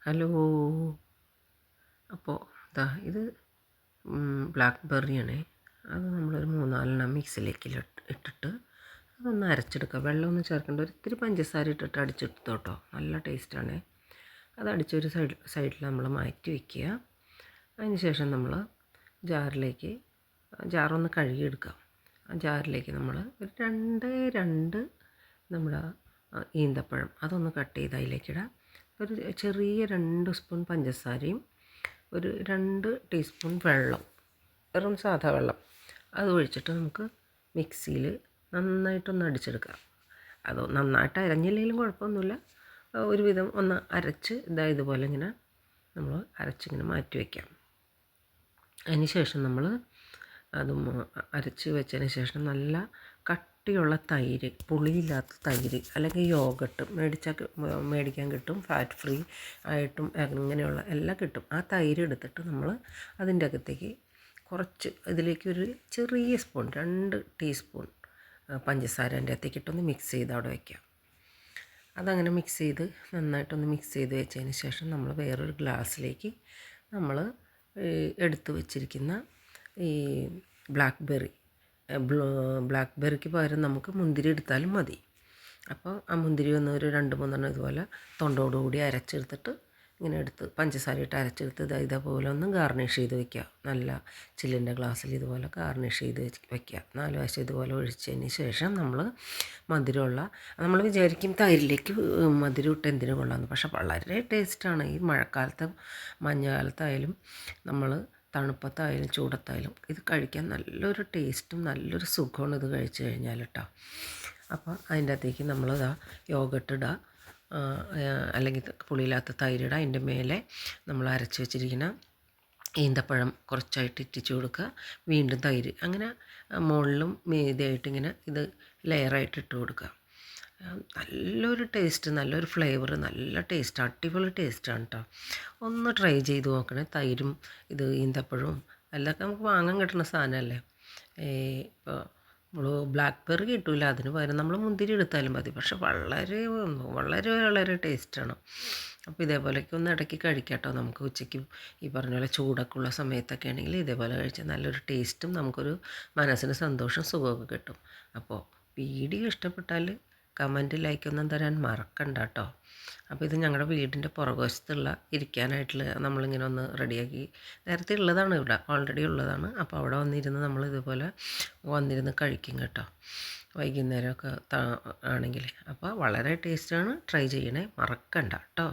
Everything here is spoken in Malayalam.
ഹലോ. അപ്പോൾ ഇത് ബ്ലാക്ക് ബെറിയാണേ. അത് നമ്മളൊരു 3-4 മിക്സിയിലേക്ക് ഇട്ടിട്ട് അതൊന്ന് അരച്ചെടുക്കുക. വെള്ളമൊന്നും ചേർക്കേണ്ട, ഒരിത്തിരി പഞ്ചസാര ഇട്ടിട്ട് അടിച്ചെടുത്തോ കേട്ടോ, നല്ല ടേസ്റ്റാണ്. അത് അടിച്ചൊരു സൈഡിൽ നമ്മൾ മാറ്റി വയ്ക്കുക. അതിന് ശേഷം നമ്മൾ ജാറൊന്ന് കഴുകിയെടുക്കുക. ആ ജാറിലേക്ക് നമ്മൾ ഒരു രണ്ട് നമ്മുടെ ഈന്തപ്പഴം അതൊന്ന് കട്ട് ചെയ്ത് അതിലേക്കിടാം. ഒരു ചെറിയ 2 സ്പൂൺ പഞ്ചസാരയും ഒരു 2 ടീസ്പൂൺ വെള്ളം, വെറും സാധാ വെള്ളം, അത് ഒഴിച്ചിട്ട് നമുക്ക് മിക്സിയിൽ നന്നായിട്ടൊന്ന് അടിച്ചെടുക്കാം. അത് നന്നായിട്ട് അരഞ്ഞില്ലെങ്കിലും കുഴപ്പമൊന്നുമില്ല. ഒരുവിധം ഒന്ന് അരച്ച് ഇതുപോലെ ഇങ്ങനെ നമ്മൾ അരച്ചിങ്ങനെ മാറ്റി വയ്ക്കാം. അതിന് ശേഷം നമ്മൾ അതും അരച്ച് വെച്ചതിന് ശേഷം നല്ല കട്ടിയുള്ള തൈര്, പുളിയില്ലാത്ത തൈര് അല്ലെങ്കിൽ യോഗട്ട് മേടിക്കാൻ കിട്ടും. ഫാറ്റ് ഫ്രീ ആയിട്ടും അങ്ങനെയുള്ള എല്ലാം കിട്ടും. ആ തൈര് എടുത്തിട്ട് നമ്മൾ അതിൻ്റെ അകത്തേക്ക് കുറച്ച്, ഇതിലേക്ക് ഒരു ചെറിയ സ്പൂൺ 2 ടീസ്പൂൺ പഞ്ചസാര അതിൻ്റെ അകത്തേക്ക് ഇട്ടൊന്ന് മിക്സ് ചെയ്ത് അവിടെ വയ്ക്കാം. അതങ്ങനെ നന്നായിട്ടൊന്ന് മിക്സ് ചെയ്ത് വെച്ചതിന് ശേഷം നമ്മൾ വേറൊരു ഗ്ലാസ്സിലേക്ക് നമ്മൾ എടുത്ത് വച്ചിരിക്കുന്ന ഈ ബ്ലാക്ക് ബെറിക്ക് പകരം നമുക്ക് മുന്തിരി എടുത്താലും മതി. അപ്പോൾ ആ മുന്തിരി ഒന്ന് ഒരു 2-3 ഇതുപോലെ തൊണ്ടോടുകൂടി അരച്ചെടുത്തിട്ട് ഇങ്ങനെ എടുത്ത് പഞ്ചസാര ഇട്ട് അരച്ചെടുത്ത് ഇതേപോലെ ഒന്ന് ഗാർണിഷ് ചെയ്ത് വയ്ക്കുക. നല്ല ചില്ലിൻ്റെ ഗ്ലാസ്സിൽ ഇതുപോലെ ഗാർണിഷ് ചെയ്ത് വയ്ക്കുക. 4 വശം ഇതുപോലെ ഒഴിച്ചതിന് ശേഷം നമ്മൾ വിചാരിക്കും തൈരിലേക്ക് മധുരം ഇട്ട് എന്തിനു കൊള്ളാമെന്ന്. പക്ഷേ വളരെ ടേസ്റ്റാണ്. ഈ മഴക്കാലത്ത് മഞ്ഞുകാലത്തായാലും നമ്മൾ തണുപ്പത്തായാലും ചൂടത്തായാലും ഇത് കഴിക്കാൻ നല്ലൊരു ടേസ്റ്റും നല്ലൊരു സുഖമാണ് ഇത് കഴിച്ച് കഴിഞ്ഞാൽ കേട്ടോ. അപ്പോൾ അതിൻ്റെ അകത്തേക്ക് നമ്മൾ യോഗട്ട് ഇടുക, അല്ലെങ്കിൽ പുളിയില്ലാത്ത തൈരിടുക. അതിൻ്റെ മേലെ നമ്മൾ അരച്ച് വെച്ചിരിക്കുന്ന ഈന്തപ്പഴം കുറച്ചായിട്ട് ഇറ്റിച്ച് കൊടുക്കുക. വീണ്ടും തൈര്, അങ്ങനെ മുകളിലും മീതെയായിട്ട് ഇങ്ങനെ ഇത് ലെയറായിട്ട് ഇട്ട് കൊടുക്കുക. നല്ലൊരു ടേസ്റ്റ്, നല്ലൊരു ഫ്ലേവർ, നല്ല ടേസ്റ്റ്, അടിപൊളി ടേസ്റ്റാണ് കേട്ടോ. ഒന്ന് ട്രൈ ചെയ്ത് നോക്കണേ. തൈരും ഇത് ഈന്തപ്പഴവും എല്ലാം നമുക്ക് വാങ്ങാൻ കിട്ടുന്ന സാധനമല്ലേ. ഇപ്പോൾ നമ്മൾ ബ്ലാക്ക് ബെറി കിട്ടില്ല, അതിന് പകരം നമ്മൾ മുന്തിരി എടുത്താലും മതി. പക്ഷെ വളരെ വളരെ വളരെ ടേസ്റ്റാണ്. അപ്പോൾ ഇതേപോലെയൊക്കെ ഒന്ന് ഇടയ്ക്ക് കഴിക്കാം കേട്ടോ. നമുക്ക് ഉച്ചയ്ക്ക് ഈ പറഞ്ഞ പോലെ ചൂടൊക്കെ ഉള്ള സമയത്തൊക്കെ ആണെങ്കിൽ ഇതേപോലെ കഴിച്ചാൽ നല്ലൊരു ടേസ്റ്റും നമുക്കൊരു മനസ്സിന് സന്തോഷം സുഖമൊക്കെ കിട്ടും. അപ്പോൾ വീഡിയോ ഇഷ്ടപ്പെട്ടാൽ കമൻറ്റ് ലൈക്കൊന്നും തരാൻ മറക്കണ്ട കേട്ടോ. അപ്പോൾ ഇത് ഞങ്ങളുടെ വീടിൻ്റെ പുറകുവശത്തുള്ള ഇരിക്കാനായിട്ടുള്ള നമ്മളിങ്ങനെ ഒന്ന് റെഡിയാക്കി, നേരത്തെ ഉള്ളതാണ്, ഇവിടെ ഓൾറെഡി ഉള്ളതാണ്. അപ്പോൾ അവിടെ വന്നിരുന്ന് നമ്മൾ ഇതുപോലെ വന്നിരുന്ന് കഴിക്കും കേട്ടോ, വൈകുന്നേരമൊക്കെ ആണെങ്കിൽ. അപ്പോൾ വളരെ ടേസ്റ്റാണ്, ട്രൈ ചെയ്യണേ, മറക്കണ്ട കേട്ടോ.